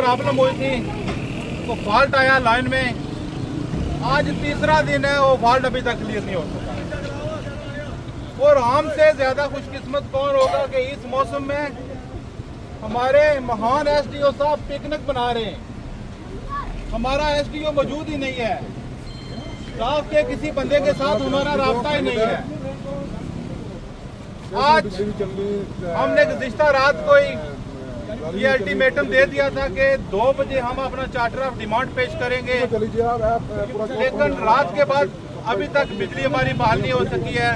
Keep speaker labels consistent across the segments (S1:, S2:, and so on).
S1: Problem हुई थी तो फॉल्ट आया लाइन में, आज तीसरा दिन है वो फॉल्ट अभी तक क्लियर नहीं हो सका। और हमसे ज्यादा खुशकिस्मत कौन होगा कि इस मौसम में हमारे महान एसडीओ साहब पिकनिक बना रहे हैं। हमारा एसडीओ मौजूद ही नहीं है, स्टाफ के किसी बंदे के साथ हमारा राब्ता ही नहीं है। आज हमने गुज़िश्ता रात को ही ये अल्टीमेटम दे दिया था कि 2 बजे हम अपना चार्टर ऑफ डिमांड पेश करेंगे, लेकिन रात के बाद अभी तक बिजली हमारी बहाल नहीं हो सकी है।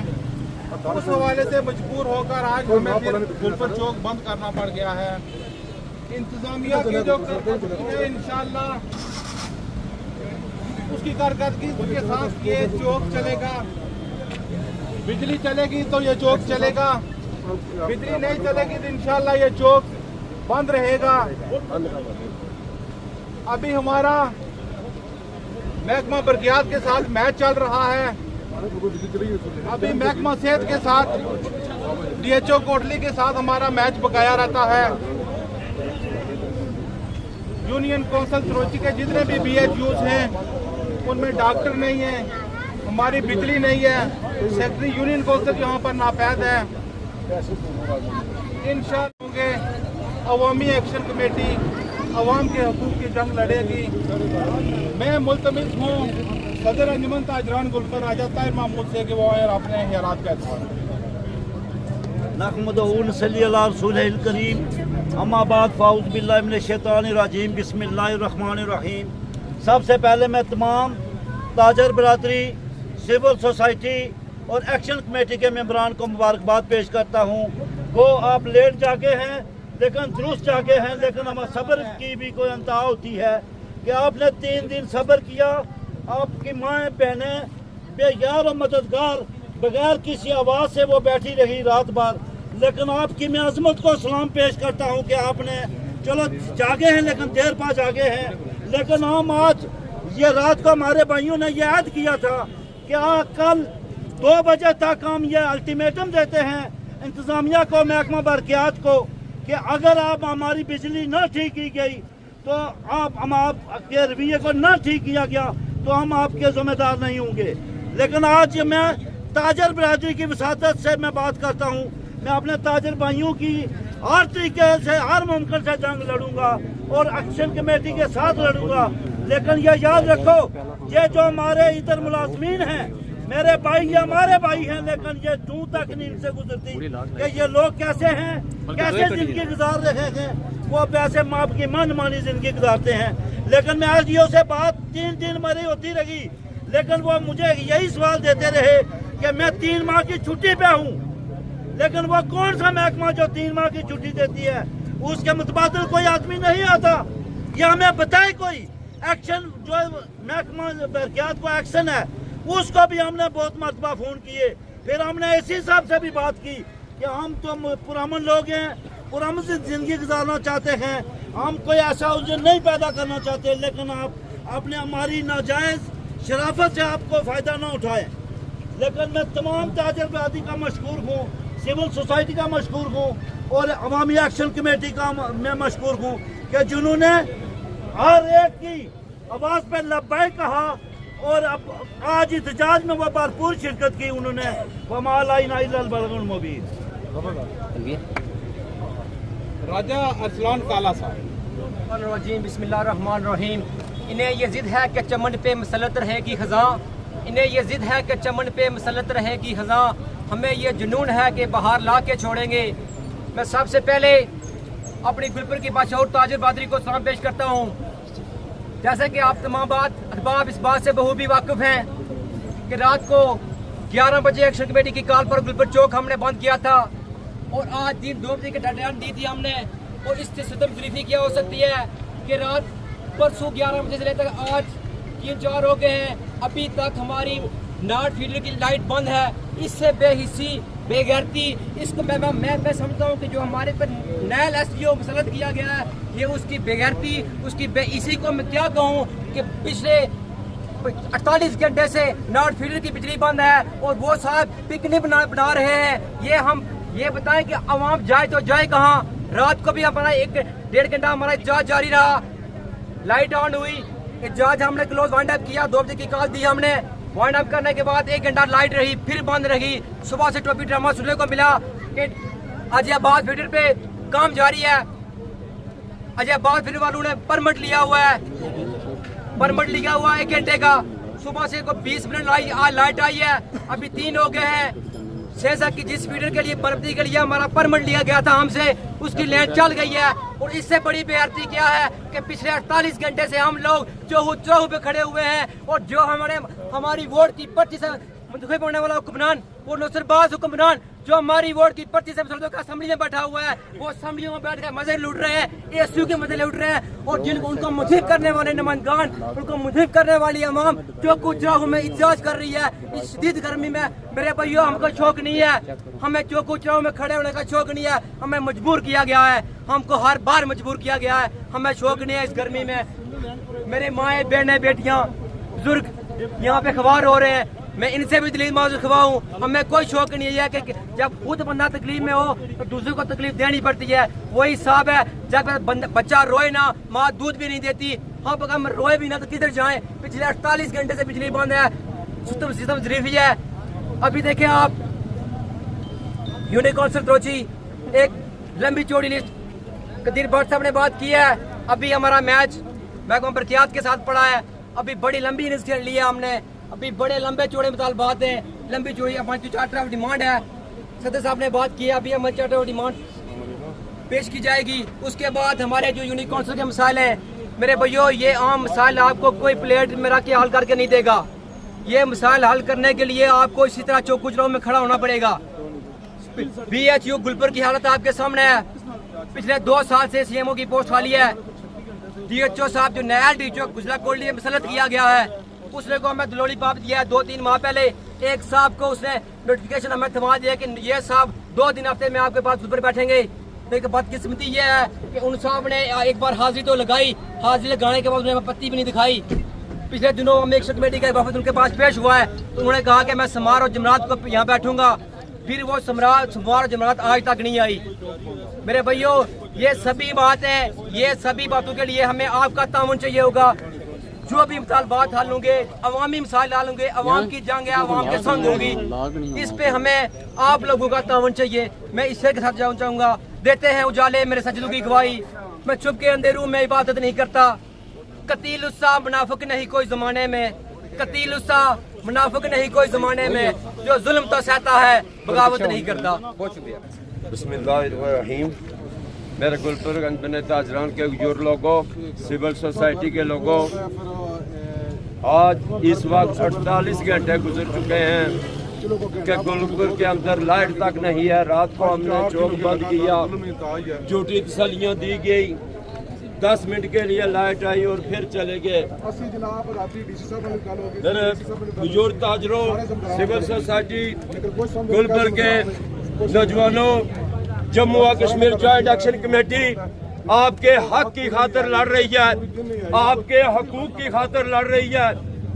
S1: उस हवाले से मजबूर होकर आज हमें फिर गुलफर चौक बंद करना पड़ गया है। इंतजामिया की जो इंशाल्लाह उसकी कारकर्दगी के साथ ये चौक चलेगा। बिजली चलेगी तो ये चौक चलेगा, बिजली नहीं चलेगी तो इंशाल्लाह ये चौक बंद रहेगा। अभी हमारा महकमा बरकियात के साथ मैच चल रहा है, अभी महकमा सेहत के साथ डीएचओ कोटली के साथ हमारा मैच बकाया रहता है। यूनियन काउंसिल सरोची के जितने भी बीएचयूज हैं उनमें डॉक्टर नहीं है, हमारी बिजली नहीं है, सेक्रेटरी यूनियन काउंसिल यहाँ पर नापैद है। इंशाअल्लाह होंगे अवामी एक्शन कमेटी अवाम के हकूक़ की जंग लड़ेगी। मैं मुल्तमिस हूँ सदर अंजुमन ताजरान गुलफर राजा ताहिर महमूद से कि वो आए और अपने ख्यालात का इज़हार करें।
S2: नहमदुहु व नसल्ली अला रसूलिल करीम, अम्मा बाद फ़ाऊज़ बिल्लाहि मिनश शैतानिर रजीम, बिस्मिल्लाहिर रहमानिर रहीम। सबसे पहले मैं तमाम ताजर बरादरी, सिविल सोसाइटी और एक्शन कमेटी के मेंबरान को मुबारकबाद पेश करता हूँ। वो आप लेट जाके हैं लेकिन दुरुस्त जाके हैं, लेकिन हमारे सब्र की भी कोई अंतहा होती है कि आपने 3 दिन सब्र किया। आपकी माएँ बहनें बेयार और मददगार बगैर किसी आवाज़ से वो बैठी रही रात भर, लेकिन आपकी मैं अजमत को सलाम पेश करता हूँ कि आपने चलो जागे हैं लेकिन देर पा जागे हैं। लेकिन हम आज ये रात को हमारे भाइयों ने ये ऐद किया था कि कल 2 बजे तक हम ये अल्टीमेटम देते हैं इंतज़ामिया को, महकमा बरकियात को, कि अगर आप हमारी बिजली न ठीक की गई तो आपके रवैये को न ठीक किया गया तो हम आपके ज़िम्मेदार नहीं होंगे। लेकिन आज मैं ताजर बरादरी की वसादत से मैं बात करता हूँ, मैं अपने ताजर भाइयों की हर तरीके से हर मुमकिन से जंग लड़ूंगा और एक्शन कमेटी के साथ लड़ूंगा। लेकिन ये याद रखो, ये जो हमारे इधर मुलाजमीन हैं मेरे भाई, ये हमारे भाई हैं, लेकिन ये दूर तक नहीं इनसे गुजरती कि ये लोग कैसे हैं, कैसे जिंदगी गुजार रहे हैं। वो पैसे माप की मनमानी जिंदगी गुजारते हैं। लेकिन मैं आज से बात 3 दिन मेरी होती रही, लेकिन वो मुझे यही सवाल देते रहे कि मैं 3 माह की छुट्टी पे हूँ, लेकिन वो कौन सा महकमा जो 3 माह की छुट्टी देती है, उसके मुतबादिल कोई आदमी नहीं आता। या हमें बताए कोई एक्शन जो महकमा बरकियात को एक्शन है, उसको भी हमने बहुत मरतबा फ़ोन किए। फिर हमने इसी साहब से भी बात की कि हम तो पुरअमन लोग हैं, पुरअमन से ज़िंदगी गुजारना चाहते हैं, हम कोई ऐसा उलझन नहीं पैदा करना चाहते, लेकिन आप अपने हमारी नाजायज़ शराफत से आपको फ़ायदा ना उठाएं। लेकिन मैं तमाम ताजर बरादरी का मशकूर हूँ, सिविल सोसाइटी का मशकूर हूँ और अवामी एक्शन कमेटी का मैं मशकूर हूँ कि जिन्होंने हर एक की आवाज़ पर लब्बैक कहा और अब आज इhtजाज में वो भरपूर शिरकत की उन्होंने। वमा अलैना इल्लल बलागुल मुबीन।
S1: राजा अरसलान काला साहब।
S3: बिस्मिल्लाहिर्रहमानिर्रहीम। इन्हें ये जिद है कि चमन पे मसलत रहेगी खज़ां, इन्हें ये जिद है कि चमन पे मसलत रहेगी खज़ां, हमें ये जुनून है कि बाहर ला के छोड़ेंगे। मैं सबसे पहले अपनी गुलपुर की बादशाह ताजर बरादरी को सलाम पेश करता हूँ। जैसे कि आप तमाम अहबाब इस बात से बखूबी वाकिफ हैं कि रात को 11 बजे एक्शन कमेटी की कॉल पर गुलपुर चौक हमने बंद किया था और आज दिन 2 बजे की डेडलाइन दी थी हमने, और इससे सितम ज़रीफ़ी क्या हो सकती है कि रात परसों 11 बजे से लेकर आज 3-4 हो गए हैं, अभी तक हमारी नाट फीडर की लाइट बंद है। इससे बेहिस्सी बेगैरती, इसको मैं समझता हूँ कि जो हमारे पर नया एसडीओ मुसल्लत किया गया है, ये उसकी बेगैरती, उसकी बेइसी को मैं क्या कहूँ कि पिछले 48 घंटे से नॉर्थ फील्ड की बिजली बंद है और वो साहब पिकनिक बना रहे हैं। ये हम ये बताएं कि आवाम जाए तो जाए कहाँ। रात को भी हमारा 1-1.5 घंटा हमारा एहतजाज जारी रहा, लाइट ऑन हुई, जहाज हमने क्लोज वाइंड अप किया, 2 बजे की कॉल दी हमने, वाइंड अप करने के बाद 1 घंटा लाइट रही, फिर बंद रही। सुबह से टोपी ड्रामा सुनने को मिला कि अजयबाद फीडर पे काम जारी है। अजयबाद फीडर वालों ने परमिट लिया हुआ है, परमिट लिया हुआ है 1 घंटे का। सुबह से को 20 मिनट लाइट आई है, अभी 3 हो गए हैं। शेषा की जिस फीडर के लिए बर्फी के लिए हमारा परमिट लिया गया था हमसे, उसकी लाइट चल गई है। और इससे बड़ी बेअदबी क्या है कि पिछले 48 घंटे से हम लोग चौहू पे खड़े हुए हैं और जो हमारी वोट की पर्ची से मुंतखब होने वाला हुक्मरान, वो नौसरबाज हुक्मरान जो हमारी वोट की पर्ची से का असेंबली में बैठा हुआ है, वो असेंबली में बैठ कर मजे लूट रहे हैं, एसयू के मजे लूट रहे हैं। और जिनको उनको मुझिब करने वाले नुमाइंदगान, उनको मुझिब करने वाली अवाम जो कुछ चौहू में एहतजाज कर रही है इस शदीद गर्मी में, मेरे भाइयों हमको शौक नहीं है, हमें चौको चौहू में खड़े होने का शौक नहीं है, हमें मजबूर किया गया है, हमको हर बार मजबूर किया गया है, हमें शौक नहीं है इस गर्मी में। मेरे माएँ बहनें बेटियाँ बुजुर्ग यहाँ पे खवार हो रहे हैं, मैं इनसे भी दिलील माजूर खवाऊँ। हमें कोई शौक नहीं है कि जब खुद बंदा तकलीफ में हो तो दूसरे को तकलीफ देनी पड़ती है। वही हिसाब है, जब बच्चा रोए ना, माँ दूध भी नहीं देती, हम अगर हम रोए भी ना तो किधर जाएं। पिछले 48 घंटे से बिजली बंद है, सिस्टम जरीफी है। अभी देखें आप, यूनिक कौंसिल त्रोची, एक लंबी चौड़ी लिस्ट कदीर भट्ट साहब ने बात की है। अभी हमारा मैच महकमा बरकियात के साथ पड़ा है, अभी बड़ी लंबी लिस्ट ली है हमने, अभी बड़े लंबे चौड़े मुतालबात हैं, लंबी चौड़ी हमारी चार्टर ऑफ डिमांड है। सदर साहब ने बात की है, अभी हमारी चार्टर ऑफ डिमांड पेश की जाएगी। उसके बाद हमारे जो यूनिक काउंसिल के मसाइल हैं, मेरे भाइयों ये आम मसाइल आपको कोई प्लेट में रख के हल करके नहीं देगा। ये मसाइल हल करने के लिए आपको इसी तरह चौक गुजराव में खड़ा होना पड़ेगा। BHU गुलपुर की हालत आपके सामने है, पिछले 2 साल से CMO की पोस्ट खाली है। DHO साहब जो नया DHO गुजरा कोटली में मुसल्लत किया गया है, उसने को हमें दलोली पाप दिया है 2-3 माह पहले। एक साहब को उसने नोटिफिकेशन हमें थमा दिया कि ये साहब 2 दिन हफ्ते में आपके पास ऊपर बैठेंगे। लेकिन बदकिस्मती ये है कि उन साहब ने एक बार हाजिरी तो लगाई, हाजिरी लगाने के बाद उन्हें पत्ती भी नहीं दिखाई। पिछले दिनों हम एक कमेटी का वफद उनके पास पेश हुआ है, तो उन्होंने कहा कि मैं समार और जमरात को यहाँ बैठूंगा, फिर वो समार और जमरात आज तक नहीं आई। मेरे भाइयों ये सभी बातें, ये सभी बातों के लिए हमें आपका ताउन चाहिए होगा। जो भी मुतालबात हल होंगे, अवामी मसाइल हल होंगे, अवाम की जंग है, अवाम के संग होगी, इस पे हमें आप लोगों का ताउन चाहिए। मैं ईश्वर के साथ जाना चाहूँगा। देते हैं उजाले मेरे सजदों की गवाही, मैं छुप के अंधेरों में इबादत नहीं करता। कतील उत्साह मुनाफिक नहीं कोई जमाने में, कतील उत्साह मुनाफिक नहीं कोई जमाने में, जो जुल्म तो सहता है बगावत नहीं करता। बहुत शुक्रिया।
S4: बिस्मिल्लाहिर्रहमानिर्रहीम। मेरे गुलपुर गंजबने ताजरान के बुजुर्ग लोगों, सिविल सोसाइटी के लोगों, आज इस वक्त 48 घंटे गुजर चुके हैं कि गुलपुर के अंदर लाइट तक नहीं है। रात को हमने चौक बंद किया, झूठी तसल्लियाँ दी गई, 10 मिनट के लिए लाइट आई और फिर चले गए। मेरे बुजुर्ग ताजरों, सिविल सोसाइटी गुलपुर के नौजवानों, जम्मू और कश्मीर जॉइंट एक्शन कमेटी आपके हक की खातिर लड़ रही है, आपके हकूक की खातिर लड़ रही है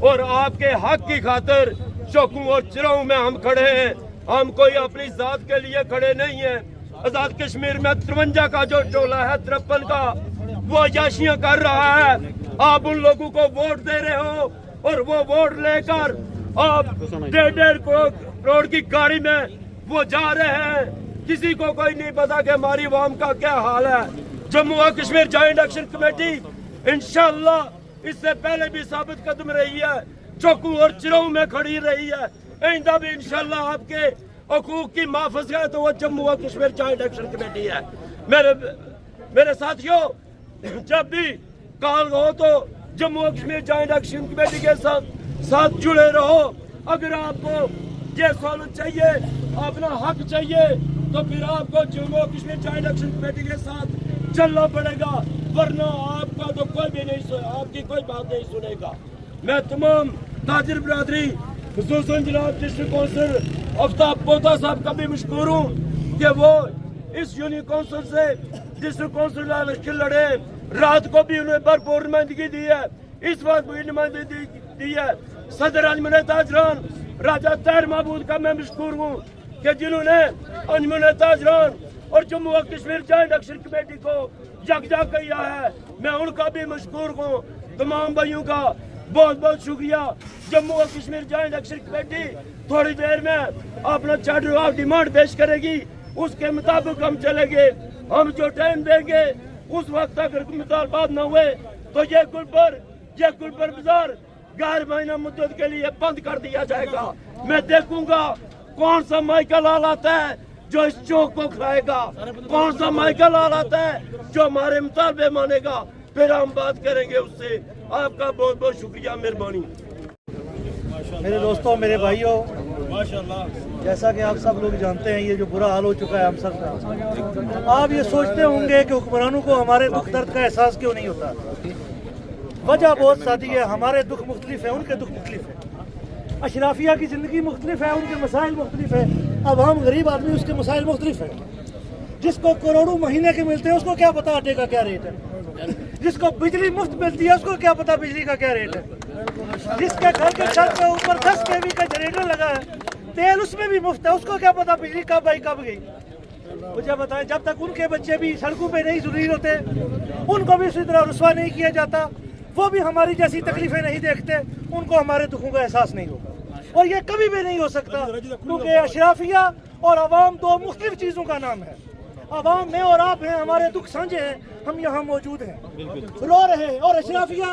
S4: और आपके हक की खातिर चौकों और चिराओं में हम खड़े हैं। हम कोई अपनी जात के लिए खड़े नहीं हैं। आजाद कश्मीर में 53 का जो टोला है, 53 का, वो याशियां कर रहा है। आप उन लोगों को वोट दे रहे हो और वो वोट लेकर आप 1.5 करोड़ की गाड़ी में वो जा रहे हैं। किसी को कोई नहीं पता कि हमारी आवाम का क्या हाल है। जम्मू और कश्मीर जॉइंट एक्शन कमेटी इंशाअल्लाह इससे पहले भी साबित कदम रही है, चौकों और चिराओं में खड़ी रही है। आइंदा भी इंशाअल्लाह आपके हकूक की माफज है तो वो जम्मू और कश्मीर जॉइंट एक्शन कमेटी है। मेरे साथियों, जब भी कॉल हो तो जम्मू और कश्मीर जॉइंट एक्शन कमेटी के साथ जुड़े रहो। अगर आपको ये सहूलत चाहिए, अपना हक चाहिए, तो फिर आपको जम्मू और कश्मीर जॉइंट एक्शन कमेटी के साथ चलना पड़ेगा, वरना आपका तो कोई भी नहीं आपकी कोई बात नहीं सुनेगा। मैं तमाम ताजिर बरादरी, खुसूसन जनाब डिस्ट्रिक्ट काउंसिल आफ्ताब पोता साहब का भी मशकूर हूँ कि वो इस यूनियन काउंसिल से डिस्ट्रिक्ट काउंसिल इलेक्शन लड़े। रात को भी उन्हें भरपूर नुमाइंदगी दी है, इस वक्त भी नुमाइंदगी दी है। सदर अंजुमन ताजरान राजा तैर महमूद का मैं मशकूर हूँ कि जिन्होंने अंजुमन ताजरान और जम्मू और कश्मीर जॉइंट एक्शन कमेटी को यकजा किया है। मैं उनका भी मशकूर हूँ। तमाम भाइयों का बहुत बहुत शुक्रिया। जम्मू और कश्मीर जॉइंट एक्शन कमेटी थोड़ी देर में अपना चार्टर ऑफ डिमांड पेश करेगी, उसके मुताबिक हम चलेंगे। हम जो टाइम देंगे उस वक्त अगर मुतालबात न हुए तो ये गुलबर बाजार गैर महीना मुद्दत के लिए बंद कर दिया जाएगा। मैं देखूंगा कौन सा माइकल लाल आता है जो इस चौक को खाएगा, कौन सा माइकल लाल आता है जो हमारे मुतालबे मानेगा, फिर हम बात करेंगे उससे। आपका बहुत बहुत शुक्रिया, मेहरबानी।
S5: मेरे दोस्तों, मेरे भाइयों, जैसा कि आप सब लोग जानते हैं, ये जो बुरा हाल हो चुका है हम सब का, आप ये सोचते होंगे कि हुक्मरानों को हमारे दुख दर्द का एहसास क्यों नहीं होता। वजह बहुत सादी है। हमारे दुख मुख्तलिफ है, उनके दुख मुख्तलिफ है। अशराफिया की ज़िंदगी मुख्तलिफ है, उनके मसाइल मुख्तलिफ है। अवाम गरीब आदमी, उसके मसाइल मुख्तलिफ है। जिसको करोड़ों महीने के मिलते हैं उसको क्या पता आटे का क्या रेट है। जिसको बिजली मुफ्त मिलती है उसको क्या पता बिजली का क्या रेट है। जिसके घर के छत पे ऊपर 10 kV का जनरेटर लगा है, तेल उसमें भी मुफ्त है, उसको क्या पता बिजली कब आई कब गई। मुझे बताएं, जब तक उनके बच्चे भी सड़कों पे नहीं जरूरी होते, उनको भी उसी तरह रुस्वा नहीं किया जाता, वो भी हमारी जैसी तकलीफें नहीं देखते, उनको हमारे दुखों का एहसास नहीं होगा। और ये कभी भी नहीं हो सकता, क्योंकि अशराफिया और अवाम दो मुख्तलिफ चीज़ों का नाम है। अवाम में और आप हैं, हमारे दुख साझे हैं, हम यहाँ मौजूद हैं, रो रहे हैं। और अशराफिया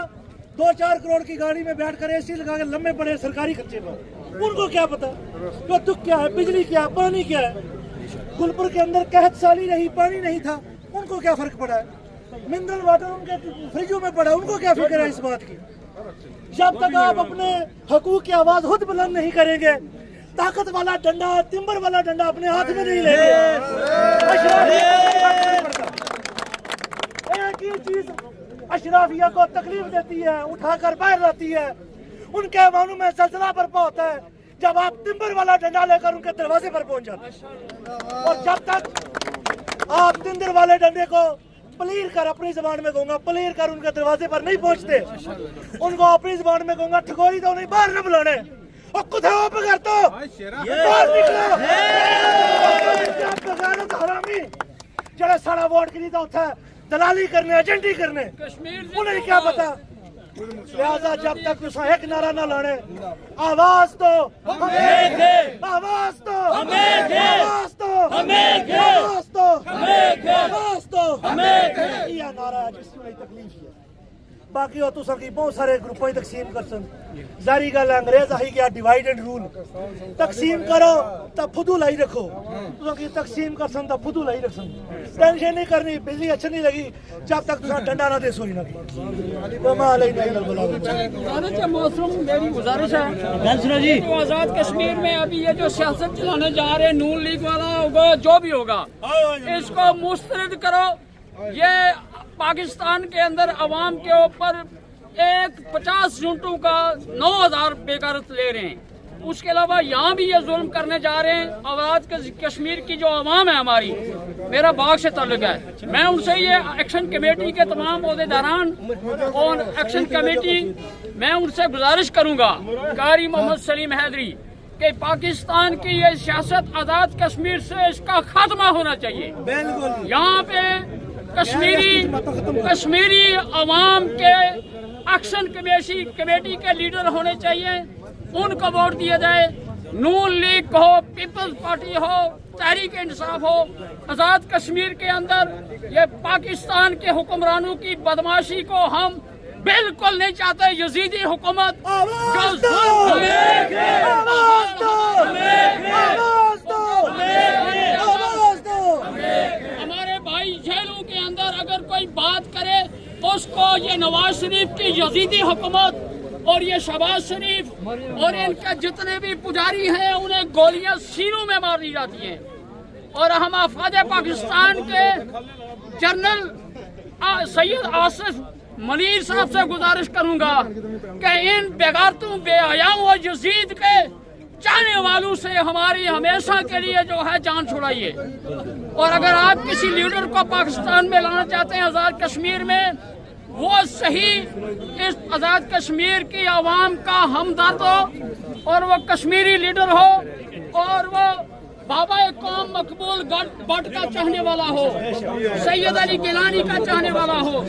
S5: 2-4 करोड़ की गाड़ी में बैठ कर AC लगा के लम्बे पड़े सरकारी खर्चे पर, उनको क्या पता कि दुख क्या है, बिजली क्या है, पानी क्या है। गुलपुर के अंदर कहत साली रही, पानी नहीं था, उनको क्या फर्क पड़ा है। मिनरल वाटर उनके फ्रिजों में पड़ा, उनको क्या फिक्र है इस बात की। जब तक आप अपने हकूक की आवाज खुद बुलंद नहीं करेंगे, ताकत वाला डंडा, तिम्बर वाला डंडा अपने हाथ में नहीं लेंगे। एक ही चीज अशराफिया को तकलीफ देती है, उठाकर बाहर लाती है, उनके मानों में जलजला बर्पा होता है जब आप तिम्बर वाला डंडा लेकर उनके दरवाजे पर पहुंच जाते हैं। और जब तक आप तिम्बर वाले डंडे को पलीर कर, अपनी जबान में कहूंगा, पलीर कर उनके दरवाजे पर नहीं पहुंचते, उनको अपनी जबान में कहूंगा ठगोरी तो नहीं, बाहर न बुलाने और कुत्ते पकड़ तो बाहर निकलो। हरामी जरा सारा वोट के लिए तो होता है दलाली करने, एजेंटी करने, उन्हें क्या पता। लिहाजा जब तक तुसा एक नारा ना लाने, आवाज तो आवाज तो आवाज तो आवाज तो आवाज तो यह नारा है जिसमें तकलीफ है। बाकी हो तुसा की बहुत सारे ग्रुपों तकसीम कर सन, जारी गल अंग्रेज आई गया डिवाइड एंड रूल, तकसीम करो तब फुदू लाई रखो, तुसा की तकसीम कर सन तब फुदू लाई रख सन। टेंशन नहीं करनी, बिजली अच्छी नहीं लगी जब तक तुसा डंडा ना दे सोई ना।
S6: मेरी गुजारिश है तो आजाद कश्मीर में अभी ये जो सियासत चलाने जा रहे हैं, नून लीग वाला होगा जो भी होगा, इसको मुस्तरद करो। ये पाकिस्तान के अंदर अवाम के ऊपर 50 यूनिटों का 9,000 बेगारत ले रहे हैं। उसके अलावा यहाँ भी ये जुल्म करने जा रहे हैं। आजाद कश्मीर की जो अवाम है हमारी, मेरा बाग से ताल्लुक है, मैं उनसे ये एक्शन कमेटी के तमाम अहदेदारान और एक्शन कमेटी, मैं उनसे गुजारिश करूँगा, कारी मोहम्मद सलीम हैदरी, कि पाकिस्तान की ये सियासत आजाद कश्मीर से इसका खात्मा होना चाहिए। यहाँ पे कश्मीरी अवाम के एक्शन कमेटी के लीडर होने चाहिए, उनको वोट दिया जाए। नून लीग हो, पीपल्स पार्टी हो, तहरीक इंसाफ हो, आजाद कश्मीर के अंदर ये पाकिस्तान के हुक्मरानों की बदमाशी को हम बिल्कुल नहीं चाहते। यजीदी हुकूमत हमारे भाई जेलों के अंदर अगर कोई बात करे उसको ये नवाज शरीफ की यजीदी हुकूमत और ये शहबाज शरीफ और इनके जितने भी पुजारी हैं उन्हें गोलियां सीनों में मारी जाती हैं। और हम आफाद पाकिस्तान के जनरल सैयद आसिफ मनीर साहब से गुजारिश करूंगा कि इन बेगारतों, बेहयाओं और यजीद के चाहने वालों से हमारी हमेशा के लिए जो है जान छुड़ाइए। और अगर आप किसी लीडर को पाकिस्तान में लाना चाहते हैं आज़ाद कश्मीर में, वो सही इस आज़ाद कश्मीर की आवाम का हमदर्द हो और वो कश्मीरी लीडर हो और वो बाबा कौम मकबूल भट्ट का चाहने वाला हो, सैयद अली गिलानी का चाहने वाला हो,